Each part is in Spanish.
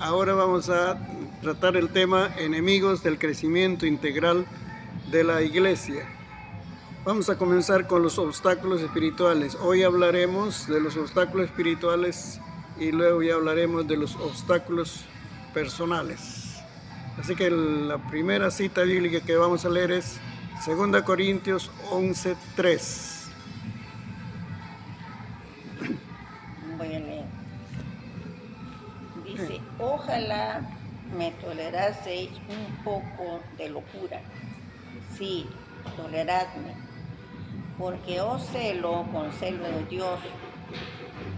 Ahora vamos a tratar el tema enemigos del crecimiento integral de la iglesia. Vamos a comenzar con los obstáculos espirituales. Hoy hablaremos de los obstáculos espirituales y luego ya hablaremos de los obstáculos personales. Así que la primera cita bíblica que vamos a leer es 2 Corintios 11:3. Voy a leer. Dice, ojalá me toleraseis un poco de locura. Sí, toleradme, porque os celo con celo de Dios,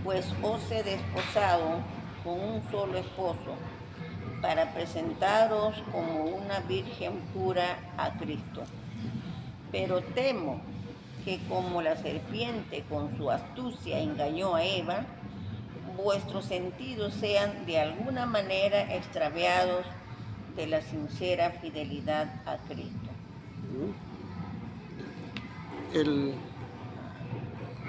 pues os he desposado con un solo esposo, para presentaros como una virgen pura a Cristo. Pero temo que como la serpiente con su astucia engañó a Eva, vuestros sentidos sean de alguna manera extraviados de la sincera fidelidad a Cristo.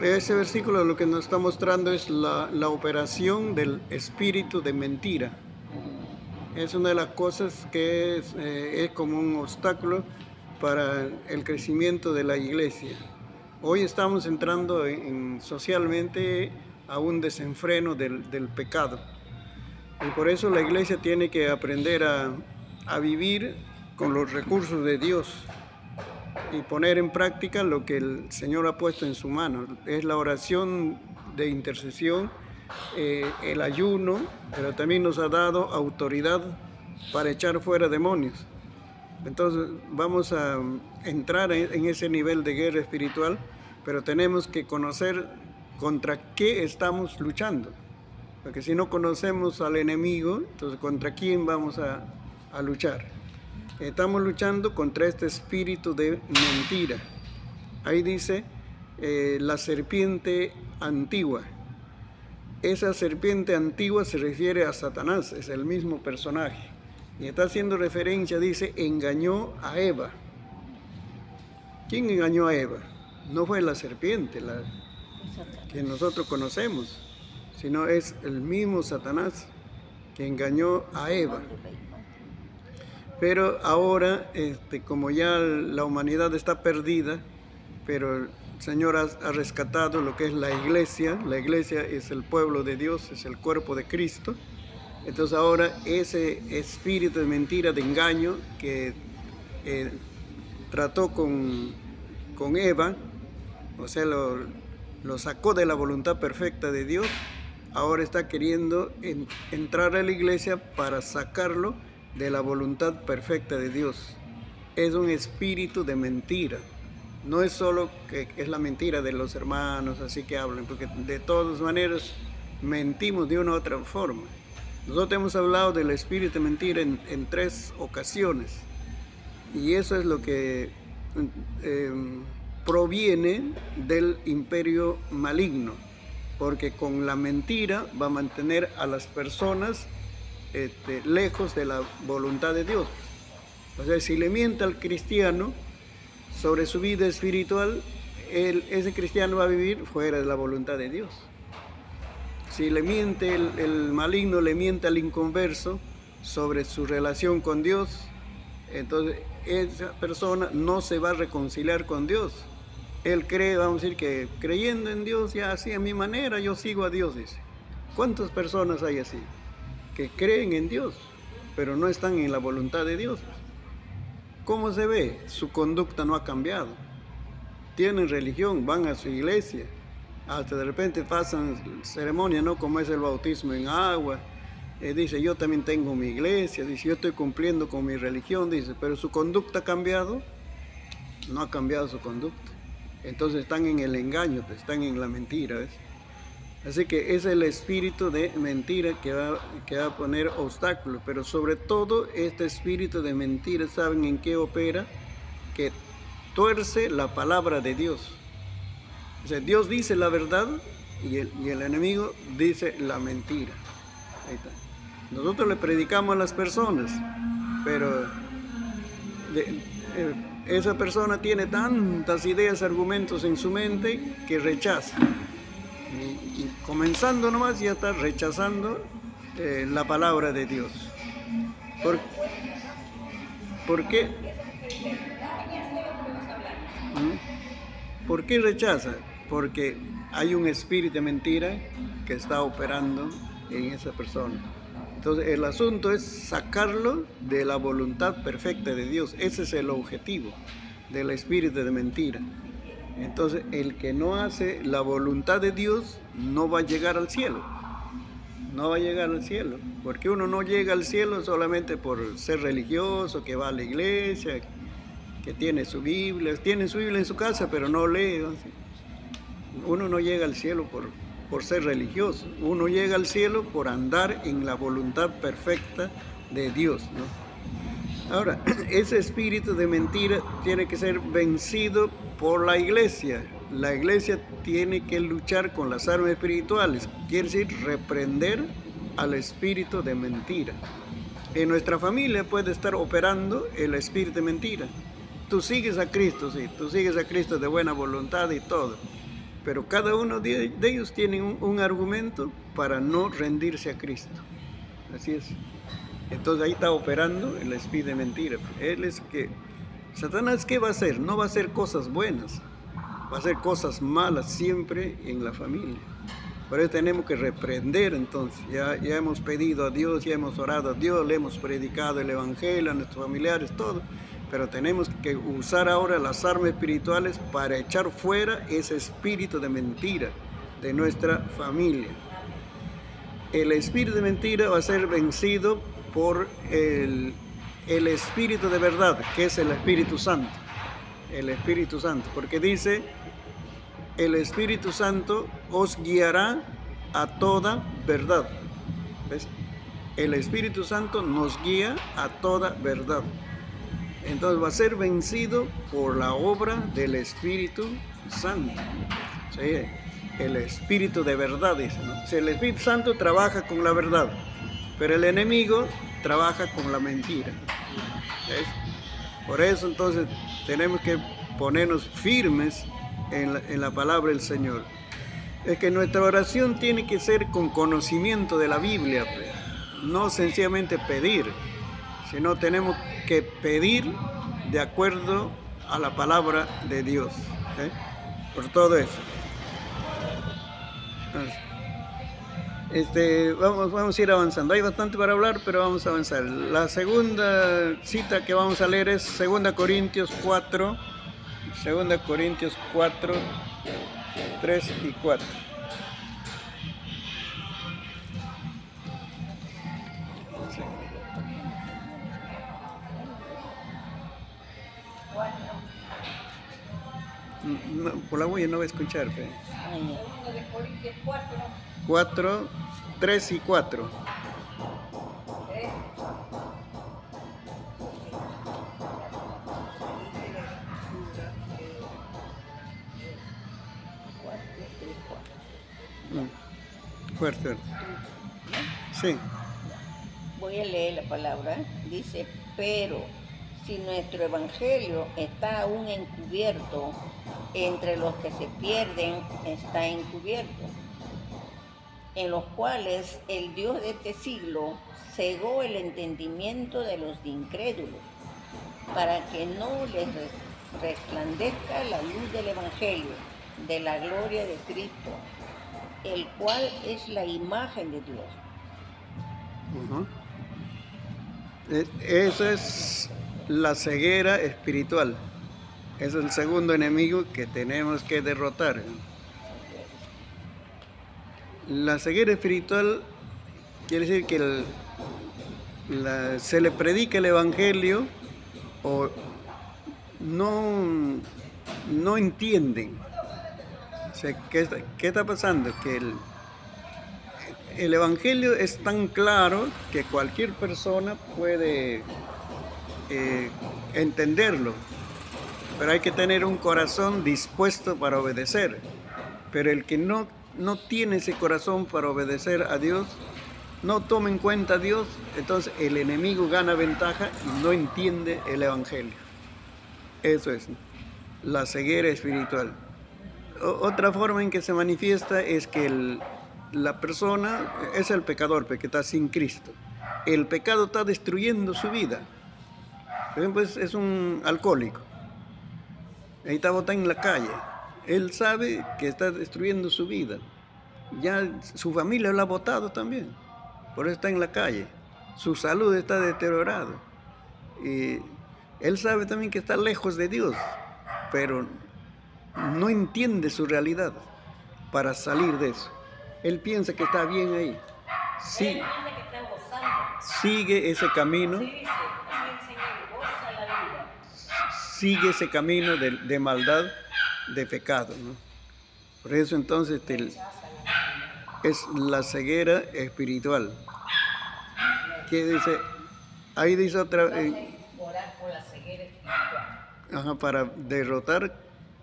Ese versículo lo que nos está mostrando es la operación del espíritu de mentira. Es una de las cosas que es como un obstáculo para el crecimiento de la iglesia. Hoy estamos entrando socialmente a un desenfreno del pecado. Y por eso la iglesia tiene que aprender a vivir con los recursos de Dios y poner en práctica lo que el Señor ha puesto en su mano. Es la oración de intercesión, el ayuno, pero también nos ha dado autoridad para echar fuera demonios. Entonces vamos a entrar en ese nivel de guerra espiritual, pero tenemos que conocer contra qué estamos luchando. Porque si no conocemos al enemigo, entonces ¿contra quién vamos a luchar? Estamos luchando contra este espíritu de mentira. Ahí dice la serpiente antigua. Esa serpiente antigua se refiere a Satanás, es el mismo personaje. Y está haciendo referencia, dice, engañó a Eva. ¿Quién engañó a Eva? No fue la serpiente que nosotros conocemos, sino es el mismo Satanás que engañó a Eva. Pero ahora, como ya la humanidad está perdida, pero el Señor ha rescatado lo que es la iglesia es el pueblo de Dios, es el cuerpo de Cristo. Entonces ahora ese espíritu de mentira, de engaño que trató con Eva, o sea, lo sacó de la voluntad perfecta de Dios, ahora está queriendo entrar a la iglesia para sacarlo de la voluntad perfecta de Dios. Es un espíritu de mentira. No es solo que es la mentira de los hermanos, así que hablan, porque de todas maneras mentimos de una u otra forma. Nosotros hemos hablado del espíritu de mentira en 3 ocasiones, y eso es lo que proviene del imperio maligno, porque con la mentira va a mantener a las personas lejos de la voluntad de Dios. O sea, si le miente al cristiano sobre su vida espiritual, ese cristiano va a vivir fuera de la voluntad de Dios. Si le miente el maligno, le miente al inconverso sobre su relación con Dios, entonces esa persona no se va a reconciliar con Dios. Él cree, vamos a decir, que creyendo en Dios, ya así a mi manera, yo sigo a Dios, dice. ¿Cuántas personas hay así? Que creen en Dios, pero no están en la voluntad de Dios. ¿Cómo se ve? Su conducta no ha cambiado. Tienen religión, van a su iglesia, hasta de repente pasan ceremonias, ¿no? Como es el bautismo en agua. Dice, yo también tengo mi iglesia, dice, yo estoy cumpliendo con mi religión, dice, pero su conducta ha cambiado. No ha cambiado su conducta. Entonces están en el engaño, están en la mentira, ¿ves? Así que es el espíritu de mentira que va a poner obstáculos, pero sobre todo este espíritu de mentira, ¿saben en qué opera? Que tuerce la palabra de Dios. O sea, Dios dice la verdad y el enemigo dice la mentira. Ahí está. Nosotros le predicamos a las personas, pero esa persona tiene tantas ideas, argumentos en su mente que rechaza. Y comenzando nomás ya está rechazando la palabra de Dios. ¿Por, por qué? ¿Por qué rechaza? Porque hay un espíritu de mentira que está operando en esa persona. Entonces el asunto es sacarlo de la voluntad perfecta de Dios. Ese es el objetivo del espíritu de mentira. Entonces el que no hace la voluntad de Dios no va a llegar al cielo. No va a llegar al cielo. Porque uno no llega al cielo solamente por ser religioso, que va a la iglesia, que tiene su Biblia en su casa, pero no lee. Uno no llega al cielo por ser religioso. Uno llega al cielo por andar en la voluntad perfecta de Dios, ¿no? Ahora, ese espíritu de mentira tiene que ser vencido por la iglesia. La iglesia tiene que luchar con las armas espirituales, quiere decir reprender al espíritu de mentira. En nuestra familia puede estar operando el espíritu de mentira. Tú sigues a Cristo, sí, tú sigues a Cristo de buena voluntad y todo, pero cada uno de ellos tiene un argumento para no rendirse a Cristo. Así es. Entonces ahí está operando el espíritu de mentira. Él es que, Satanás, ¿qué va a hacer? No va a hacer cosas buenas, va a hacer cosas malas siempre en la familia. Por eso tenemos que reprender entonces. Ya hemos pedido a Dios, ya hemos orado a Dios, le hemos predicado el Evangelio a nuestros familiares, todo. Pero tenemos que usar ahora las armas espirituales para echar fuera ese espíritu de mentira de nuestra familia. El espíritu de mentira va a ser vencido por el espíritu de verdad, que es el Espíritu Santo. El Espíritu Santo, porque dice, el Espíritu Santo os guiará a toda verdad. ¿Ves? El Espíritu Santo nos guía a toda verdad. Entonces va a ser vencido por la obra del Espíritu Santo. ¿Sí? El Espíritu de verdad, dice, ¿no? Si el Espíritu Santo trabaja con la verdad, pero el enemigo trabaja con la mentira. ¿Ves? Por eso entonces tenemos que ponernos firmes en la palabra del Señor. Es que nuestra oración tiene que ser con conocimiento de la Biblia, no sencillamente pedir, sino tenemos que pedir de acuerdo a la palabra de Dios, por todo eso. Vamos a ir avanzando. Hay bastante para hablar, pero vamos a avanzar. La segunda cita que vamos a leer es 2 Corintios 4, 2 Corintios 4, 3 y 4. No, por la huella no va a escuchar. 4, 3 y 4. Fuerte. Sí. Voy a leer la palabra. Dice, pero si nuestro evangelio está aún encubierto, entre los que se pierden está encubierto, en los cuales el Dios de este siglo cegó el entendimiento de los incrédulos, para que no les resplandezca la luz del evangelio, de la gloria de Cristo, el cual es la imagen de Dios. Esa es la ceguera espiritual. Es el segundo enemigo que tenemos que derrotar. La ceguera espiritual quiere decir que se le predica el evangelio o no entienden. O sea, ¿qué está pasando? Que el evangelio es tan claro que cualquier persona puede entenderlo, pero hay que tener un corazón dispuesto para obedecer. Pero el que no tiene ese corazón para obedecer a Dios, no toma en cuenta a Dios, entonces el enemigo gana ventaja y no entiende el evangelio. Eso es la ceguera espiritual. Otra forma en que se manifiesta es que la persona es el pecador, porque está sin Cristo. El pecado está destruyendo su vida. Por ejemplo, es un alcohólico. Ahí está botado en la calle. Él sabe que está destruyendo su vida. Ya su familia lo ha botado también. Por eso está en la calle. Su salud está deteriorada. Y él sabe también que está lejos de Dios, pero no entiende su realidad para salir de eso. Él piensa que está bien ahí. Sí, sigue ese camino, sigue ese camino de maldad, de pecado, ¿no? Por eso entonces es la ceguera espiritual. ¿Qué dice? Ahí dice otra vez. Orar por la ceguera espiritual. Para derrotar,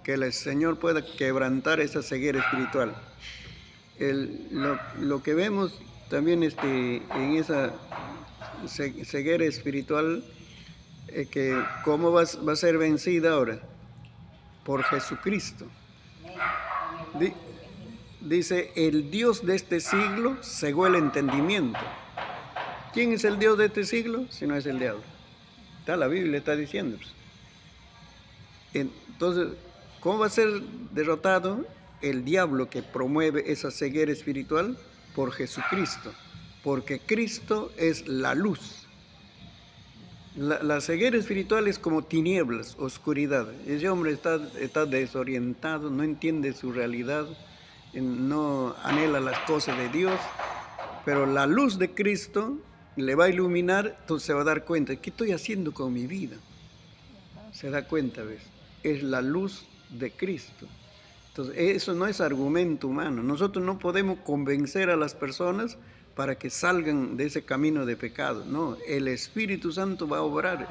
que el Señor pueda quebrantar esa ceguera espiritual. Lo que vemos también en esa ceguera espiritual, que cómo va a ser vencida ahora, por Jesucristo. Dice, el Dios de este siglo cegó el entendimiento. ¿Quién es el Dios de este siglo? Si no es el diablo. Está la Biblia, está diciendo. Entonces, ¿cómo va a ser derrotado el diablo que promueve esa ceguera espiritual? Por Jesucristo, porque Cristo es la luz. La ceguera espiritual es como tinieblas, oscuridad. Ese hombre está desorientado, no entiende su realidad, no anhela las cosas de Dios, pero la luz de Cristo le va a iluminar, entonces se va a dar cuenta, ¿qué estoy haciendo con mi vida? Se da cuenta, ¿ves? Es la luz de Cristo. Entonces, eso no es argumento humano. Nosotros no podemos convencer a las personas para que salgan de ese camino de pecado. No, el Espíritu Santo va a obrar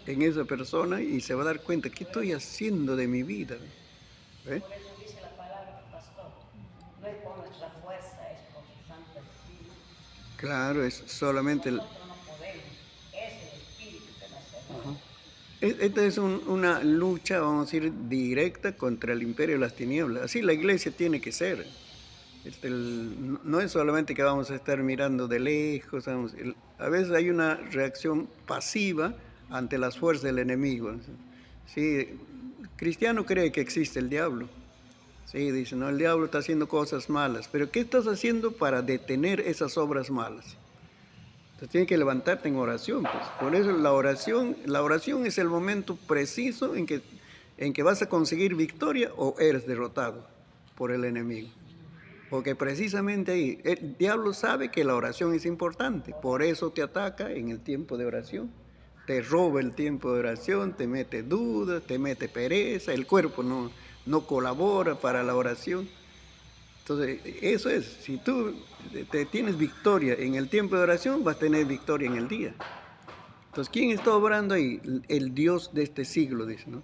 en esa persona y se va a dar cuenta, ¿qué estoy haciendo de mi vida? ¿Ve? Por eso dice la palabra, pastor, no es por nuestra fuerza, es por su Santo Espíritu. Claro, es solamente Nosotros no podemos, es el Espíritu que nos hace. Esta es una lucha, vamos a decir, directa contra el imperio de las tinieblas. Así la iglesia tiene que ser. No es solamente que vamos a estar mirando de lejos, a veces hay una reacción pasiva ante las fuerzas del enemigo. Sí, el cristiano cree que existe el diablo. Sí, dice, no, el diablo está haciendo cosas malas, pero ¿qué estás haciendo para detener esas obras malas? Entonces tienes que levantarte en oración, pues. Por eso la oración es el momento preciso en que vas a conseguir victoria o eres derrotado por el enemigo. Porque precisamente ahí, el diablo sabe que la oración es importante, por eso te ataca en el tiempo de oración. Te roba el tiempo de oración, te mete dudas, te mete pereza, el cuerpo no colabora para la oración. Entonces, eso es, si tú tienes victoria en el tiempo de oración, vas a tener victoria en el día. Entonces, ¿quién está obrando ahí? El Dios de este siglo, dice, ¿no?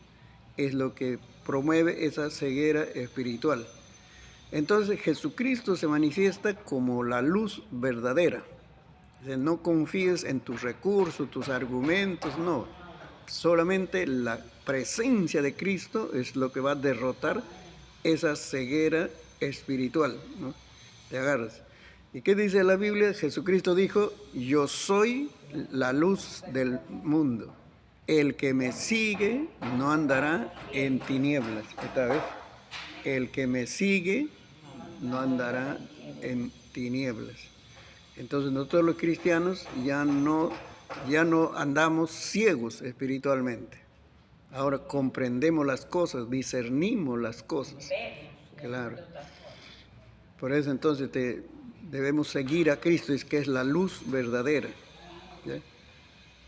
Es lo que promueve esa ceguera espiritual. Entonces Jesucristo se manifiesta como la luz verdadera. O sea, no confíes en tus recursos, tus argumentos, no. Solamente la presencia de Cristo es lo que va a derrotar esa ceguera espiritual, ¿no? Te agarras. ¿Y qué dice la Biblia? Jesucristo dijo, yo soy la luz del mundo. El que me sigue no andará en tinieblas. ¿Esta vez? El que me sigue no andará en tinieblas. Entonces nosotros los cristianos ya no andamos ciegos espiritualmente. Ahora comprendemos las cosas, discernimos las cosas. Claro. Por eso entonces debemos seguir a Cristo, que es la luz verdadera. ¿Ya?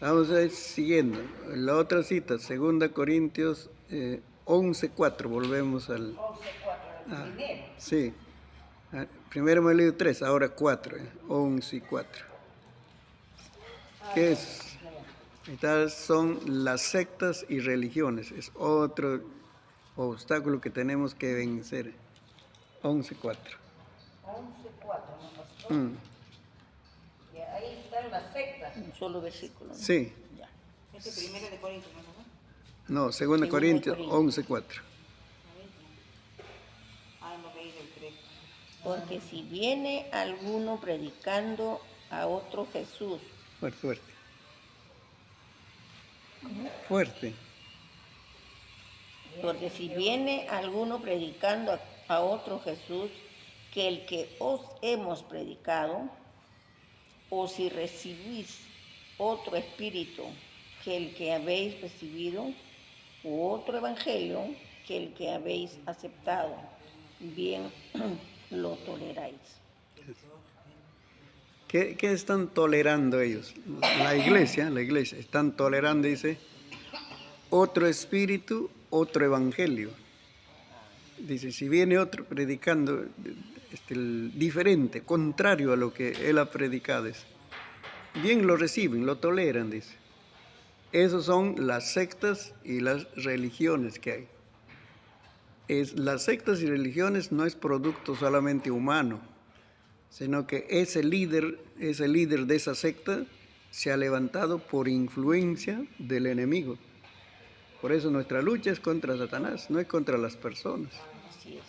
Vamos a ir siguiendo. La otra cita, 2 Corintios 11:4, volvemos al... 11:4, el primero. Sí. Primero me he leído 3, ahora 4, 11 y 4. ¿Qué es? Estas son las sectas y religiones. Es otro obstáculo que tenemos que vencer. 11:4. 11:4, ¿no, pastor? Y ahí están las sectas. Un solo versículo, ¿no? Sí. Ya. Este primero de Corintios, ¿no? No, 2 Corintios 11:4. Ah, hemos leído el 3. Porque si viene alguno predicando a otro Jesús, Fuerte, fuerte. Fuerte. porque si viene alguno predicando a otro Jesús que el que os hemos predicado, o si recibís otro espíritu que el que habéis recibido, u otro evangelio que el que habéis aceptado, bien lo toleráis. ¿Qué están tolerando ellos? La iglesia, están tolerando, dice, otro espíritu, otro evangelio. Dice, si viene otro predicando diferente, contrario a lo que él ha predicado, bien lo reciben, lo toleran, dice. Esas son las sectas y las religiones que hay. Las sectas y religiones no es producto solamente humano, sino que ese líder de esa secta se ha levantado por influencia del enemigo. Por eso nuestra lucha es contra Satanás, no es contra las personas. Así es.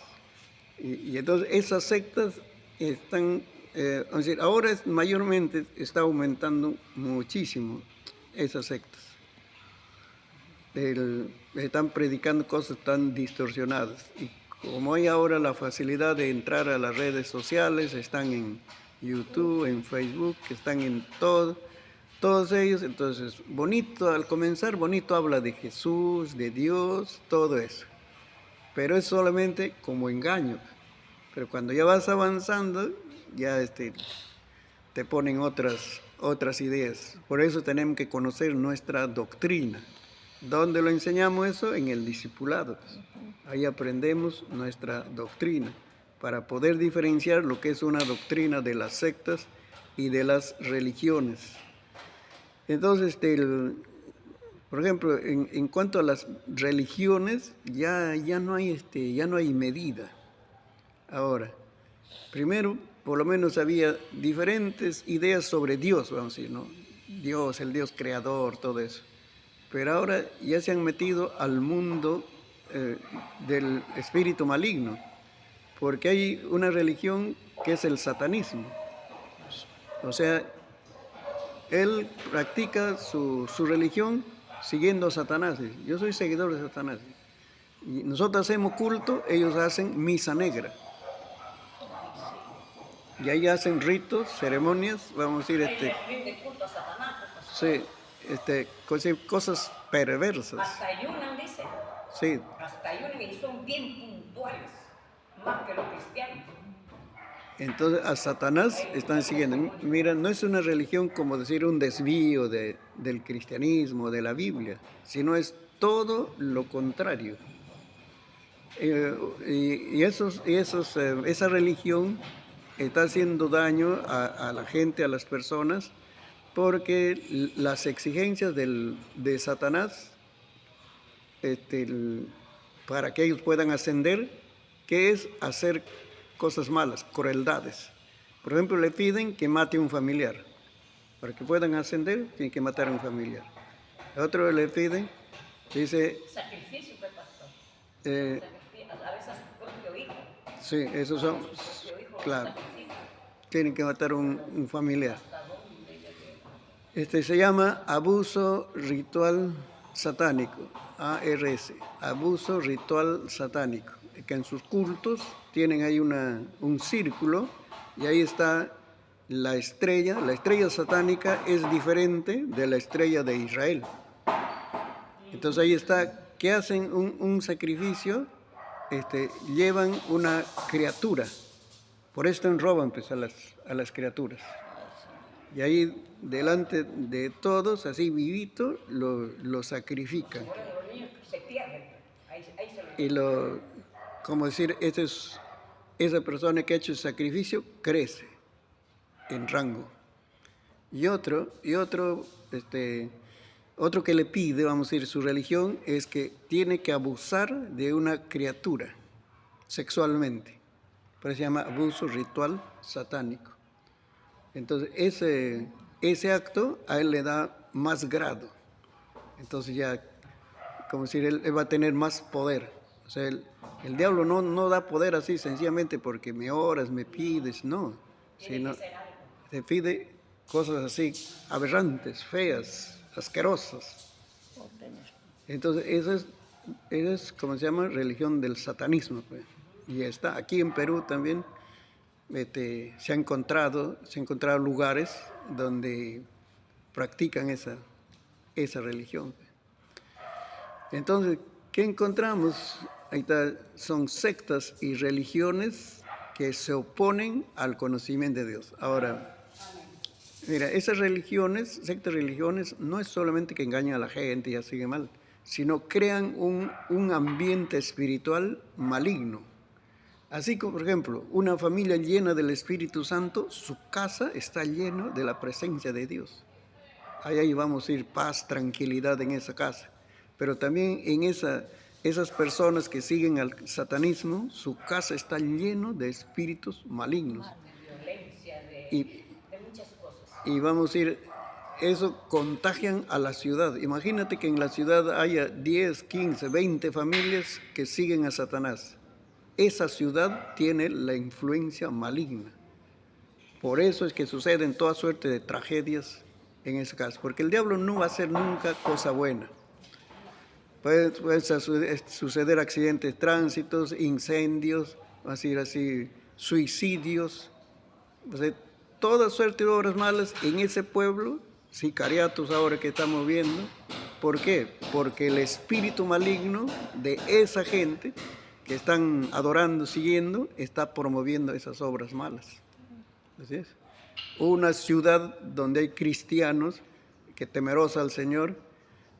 Y entonces esas sectas están, es decir, ahora mayormente está aumentando muchísimo esas sectas. Están predicando cosas tan distorsionadas. Y como hay ahora la facilidad de entrar a las redes sociales, están en YouTube, en Facebook, están en todos ellos, entonces bonito, al comenzar bonito habla de Jesús, de Dios, todo eso. Pero es solamente como engaño. Pero cuando ya vas avanzando, ya te ponen otras ideas. Por eso tenemos que conocer nuestra doctrina. ¿Dónde lo enseñamos eso? En el discipulado. Ahí aprendemos nuestra doctrina para poder diferenciar lo que es una doctrina de las sectas y de las religiones. Entonces, por ejemplo, en cuanto a las religiones, ya no hay medida. Ahora, primero, por lo menos había diferentes ideas sobre Dios, vamos a decir, ¿no? Dios, el Dios creador, todo eso. Pero ahora ya se han metido al mundo del espíritu maligno, porque hay una religión que es el satanismo. O sea, él practica su religión siguiendo a Satanás. Yo soy seguidor de Satanás. Y nosotros hacemos culto, ellos hacen misa negra. Y ahí hacen ritos, ceremonias, vamos a decir, culto a Satanás. sí, cosas perversas. Hasta ayunan, dice. Sí. Hasta ayunan y son bien puntuales, más que los cristianos. Entonces a Satanás están siguiendo. Mira, no es una religión como decir un desvío del cristianismo, de la Biblia, sino es todo lo contrario. Esa religión está haciendo daño a la gente, a las personas, porque las exigencias de Satanás, para que ellos puedan ascender, que es hacer cosas malas, crueldades. Por ejemplo, le piden que mate a un familiar. Para que puedan ascender, tienen que matar a un familiar. A otro le piden, dice... Sacrificio, pues, pastor. A veces a su propio hijo. Sí, esos son... Claro. Tienen que matar a un familiar. Se llama abuso ritual satánico, ARS, abuso ritual satánico, que en sus cultos tienen ahí un círculo y ahí está la estrella satánica es diferente de la estrella de Israel. Entonces ahí está, que hacen un sacrificio, llevan una criatura, por esto roban pues, a las criaturas. Y ahí delante de todos, así vivito, lo sacrifican. Los niños se pierden. Ahí se como decir, esa persona que ha hecho el sacrificio crece en rango. Y otro que le pide, vamos a decir, su religión, es que tiene que abusar de una criatura sexualmente. Por eso se llama abuso ritual satánico. Entonces, ese acto a él le da más grado. Entonces ya, como decir, él va a tener más poder. O sea, El diablo no da poder así sencillamente porque me oras, me pides, no. Sino te pide cosas así aberrantes, feas, asquerosas. Entonces, eso es como se llama, religión del satanismo, pues. Y ya está. Aquí en Perú también se han encontrado lugares donde practican esa religión. Entonces, ¿qué encontramos? Ahí está, son sectas y religiones que se oponen al conocimiento de Dios. Ahora, mira, esas religiones, sectas religiones, no es solamente que engañan a la gente y así mal, sino crean un ambiente espiritual maligno. Así como, por ejemplo, una familia llena del Espíritu Santo, su casa está llena de la presencia de Dios. Ahí vamos a ir paz, tranquilidad en esa casa. Pero también en esas personas que siguen al satanismo, su casa está llena de espíritus malignos. De violencia, Y, de muchas cosas. y vamos a ir, eso contagian a la ciudad. Imagínate que en la ciudad haya 10, 15, 20 familias que siguen a Satanás. Esa ciudad tiene la influencia maligna. Por eso es que suceden toda suerte de tragedias en ese caso, porque el diablo no va a hacer nunca cosa buena. Puede suceder accidentes, tránsitos, incendios, va a ser así, suicidios, o sea, toda suerte de obras malas en ese pueblo, sicariatos ahora que estamos viendo. ¿Por qué? Porque el espíritu maligno de esa gente que están adorando, siguiendo, está promoviendo esas obras malas. Así es. Una ciudad donde hay cristianos que temerosa al Señor,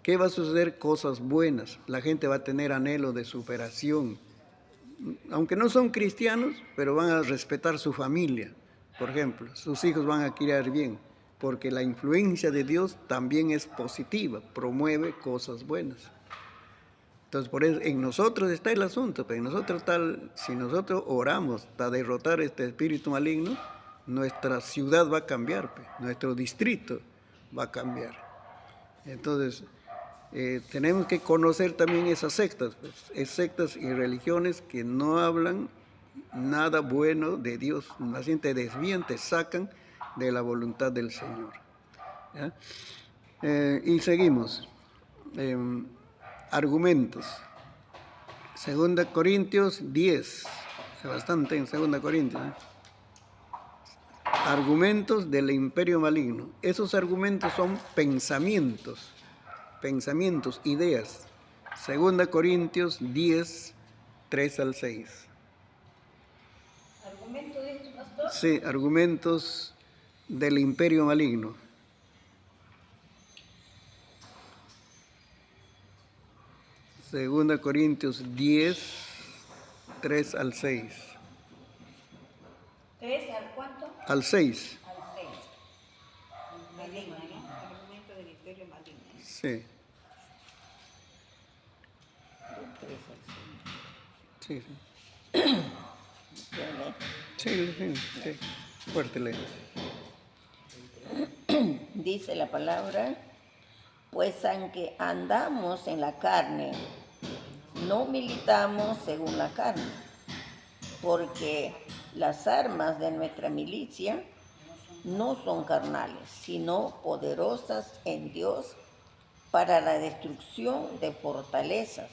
¿qué va a suceder? Cosas buenas. La gente va a tener anhelo de superación. Aunque no son cristianos, pero van a respetar su familia. Por ejemplo, sus hijos van a criar bien, porque la influencia de Dios también es positiva, promueve cosas buenas. Entonces, por eso en nosotros está el asunto, pero en nosotros si nosotros oramos para derrotar este espíritu maligno, nuestra ciudad va a cambiar, nuestro distrito va a cambiar. Entonces, tenemos que conocer también esas sectas, sectas y religiones que no hablan nada bueno de Dios, más bien te desvían, te sacan de la voluntad del Señor. ¿Ya? Y seguimos. Argumentos. 2 Corintios 10, bastante en 2 Corintios. Argumentos del imperio maligno. Esos argumentos son pensamientos, ideas. 2 Corintios 10, 3 al 6. ¿Argumento de esto, pastor? Sí, argumentos del imperio maligno. Segunda Corintios 10, 3 al 6. ¿3 al cuánto? Al 6. Al 6. Maligno, ¿no? Argumento del imperio maligno. Sí. Sí, sí. Sí. Fuerte ley. Dice la palabra, pues aunque andamos en la carne, no militamos según la carne, porque las armas de nuestra milicia no son carnales, sino poderosas en Dios para la destrucción de fortalezas,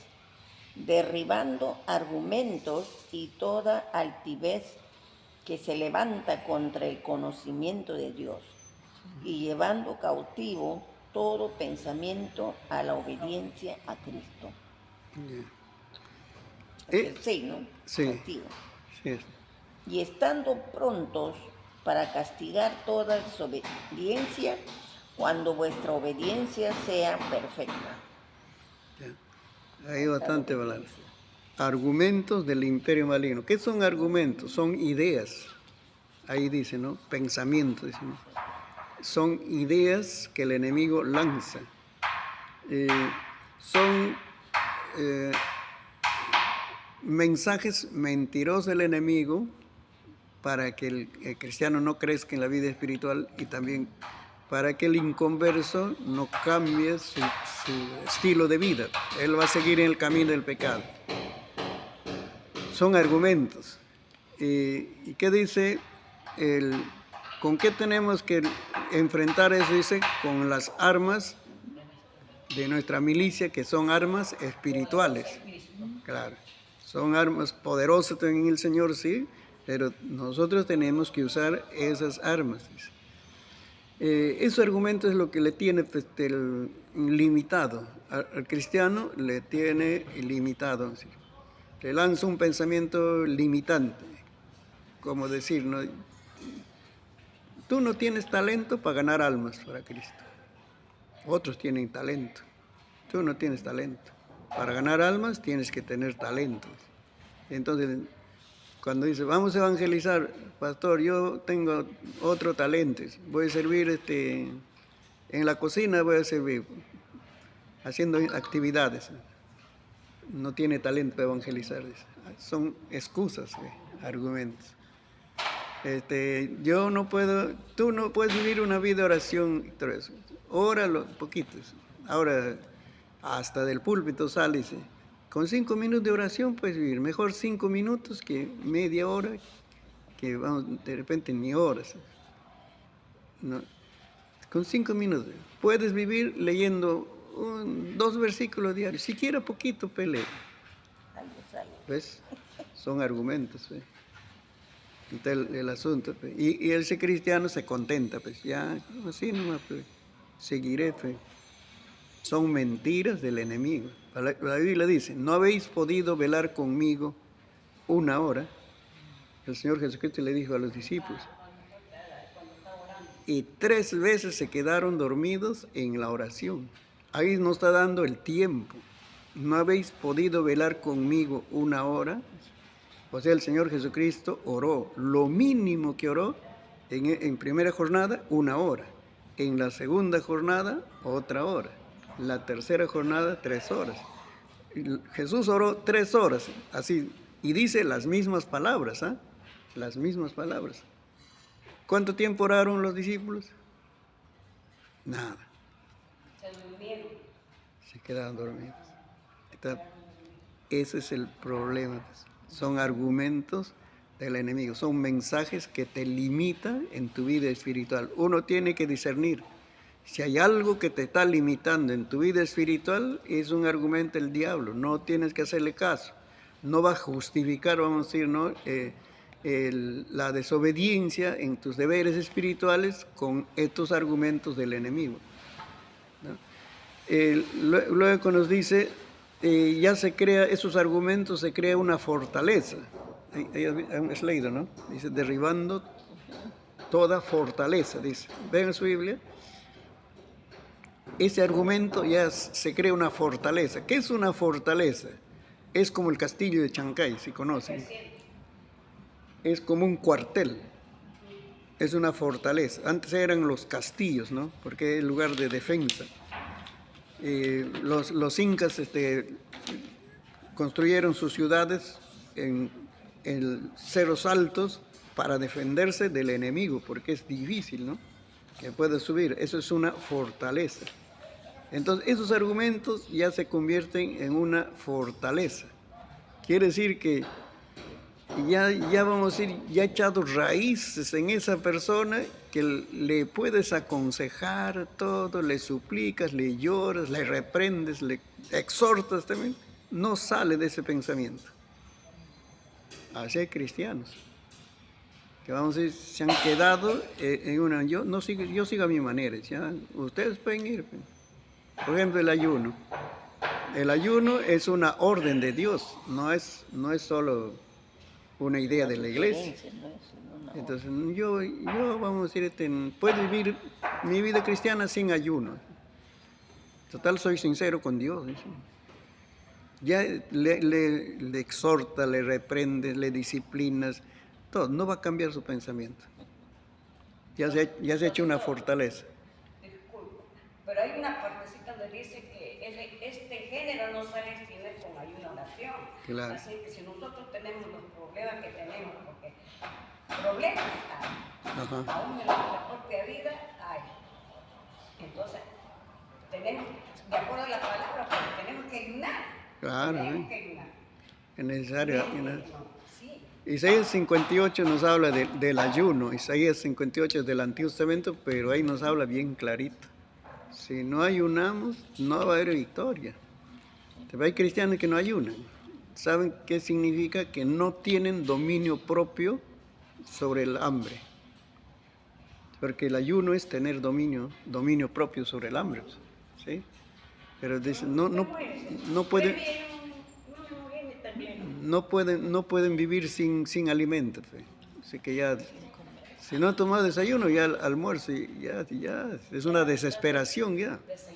derribando argumentos y toda altivez que se levanta contra el conocimiento de Dios, y llevando cautivo todo pensamiento a la obediencia a Cristo. Sí, ¿no? Sí. Cautivo. Sí. Y estando prontos para castigar toda desobediencia cuando vuestra obediencia sea perfecta. Hay bastante balance. Argumentos del imperio maligno. ¿Qué son argumentos? Son ideas. Ahí dice, ¿no? Pensamientos, dice, ¿no? Son ideas que el enemigo lanza. Son mensajes mentirosos del enemigo para que el cristiano no crezca en la vida espiritual y también para que el inconverso no cambie su estilo de vida. Él va a seguir en el camino del pecado. son argumentos. ¿Y qué dice? ¿Con qué tenemos que enfrentar eso? Dice, con las armas de nuestra milicia, que son armas espirituales. Claro, son armas poderosas en el Señor, sí, pero nosotros tenemos que usar esas armas. Dice. Ese argumento es lo que le tiene pues, limitado. Al cristiano le tiene limitado. ¿Sí? Le lanza un pensamiento limitante. Como decir, ¿no? Tú no tienes talento para ganar almas para Cristo. Otros tienen talento. Tú no tienes talento. Para ganar almas tienes que tener talentos. Entonces, cuando dice, vamos a evangelizar, pastor, yo tengo otro talento. Voy a servir en la cocina, voy a servir haciendo actividades. No tiene talento para evangelizar. Son excusas, argumentos. Yo no puedo, tú no puedes vivir una vida de oración. Óralo poquitos. Ahora, hasta del púlpito sale, dice, con 5 minutos de oración puedes vivir. Mejor 5 minutos que media hora, que vamos, de repente ni horas. No. Con 5 minutos puedes vivir leyendo 2 versículos diarios, siquiera poquito, pelea. ¿Ves? Son argumentos. Entonces, el asunto. Y ese cristiano se contenta, pues ya, así nomás, pues, seguiré. Pues. Son mentiras del enemigo. La Biblia dice, no habéis podido velar conmigo 1 hora. El Señor Jesucristo le dijo a los discípulos. Y 3 veces se quedaron dormidos en la oración. Ahí nos está dando el tiempo. No habéis podido velar conmigo 1 hora. O sea, el Señor Jesucristo oró. Lo mínimo que oró en primera jornada, 1 hora. En la segunda jornada, otra hora. La tercera jornada, 3 horas. Jesús oró 3 horas, así, y dice las mismas palabras, ¿ah? Las mismas palabras. ¿Cuánto tiempo oraron los discípulos? Nada. Se durmieron. Se quedaron dormidos. Ese es el problema. Son argumentos del enemigo, son mensajes que te limitan en tu vida espiritual. Uno tiene que discernir. Si hay algo que te está limitando en tu vida espiritual, es un argumento del diablo. No tienes que hacerle caso. No va a justificar, vamos a decir, ¿no? La desobediencia en tus deberes espirituales con estos argumentos del enemigo. ¿No? Luego nos dice, ya se crea, esos argumentos se crea una fortaleza. Es leído, ¿no? Dice, derribando toda fortaleza, dice. ¿Ven en su Biblia? Ese argumento ya se crea una fortaleza. ¿Qué es una fortaleza? Es como el castillo de Chancay, si conocen. Es como un cuartel. Es una fortaleza. Antes eran los castillos, ¿no? Porque es el lugar de defensa. Los incas construyeron sus ciudades en cerros altos para defenderse del enemigo, porque es difícil, ¿no? Que pueda subir. Eso es una fortaleza. Entonces, esos argumentos ya se convierten en una fortaleza. Quiere decir que ya vamos a decir, ya echado raíces en esa persona que le puedes aconsejar todo, le suplicas, le lloras, le reprendes, le exhortas también. No sale de ese pensamiento. Así hay cristianos que vamos a decir, se han quedado en una... Yo sigo a mi manera, ¿ya? Ustedes pueden ir. Por ejemplo, el ayuno. El ayuno es una orden de Dios, no es solo una idea de la iglesia. Entonces, yo vamos a decir, puedo vivir mi vida cristiana sin ayuno. Total, soy sincero con Dios. Ya le exhorta, le reprendes, le disciplinas, todo, no va a cambiar su pensamiento. Ya se ha hecho una fortaleza. Disculpa, pero hay una partecita donde dice que este género no sale sino con ayuno, oración. Claro. Así que si nosotros tenemos los problemas que tenemos, porque problemas hay, aún en la propia vida hay. Entonces, tenemos, de acuerdo a la palabra, pues, tenemos que ayunar. Claro. Tenemos que ayunar. Es necesario. Sí, Isaías 58 nos habla del ayuno. Isaías 58 es del Antiguo Testamento, pero ahí nos habla bien clarito. Si no ayunamos, no va a haber victoria. Hay cristianos que no ayunan. ¿Saben qué significa? Que no tienen dominio propio sobre el hambre. Porque el ayuno es tener dominio propio sobre el hambre. ¿Sí? Pero dicen, no pueden vivir sin alimentos. Así que ya, si no han tomado desayuno, ya almuerzo, ya es una desesperación ya. ya están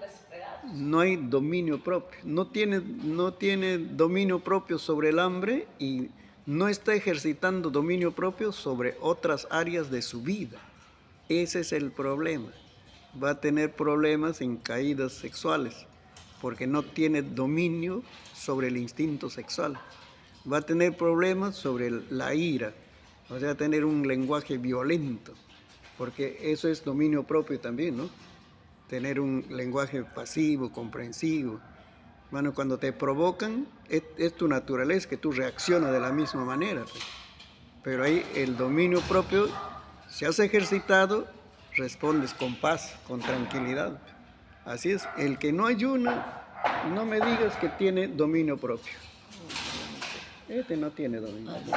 desesperados. No hay dominio propio, no tiene dominio propio sobre el hambre y no está ejercitando dominio propio sobre otras áreas de su vida. Ese es el problema. Va a tener problemas en caídas sexuales porque no tiene dominio sobre el instinto sexual. Va a tener problemas sobre la ira, o sea, tener un lenguaje violento, porque eso es dominio propio también, ¿no? Tener un lenguaje pasivo, comprensivo. Bueno, cuando te provocan, es tu naturaleza que tú reaccionas de la misma manera. Pero ahí el dominio propio, si has ejercitado, respondes con paz, con tranquilidad. Así es, el que no ayuna, no me digas que tiene dominio propio. Este no tiene dominio propio.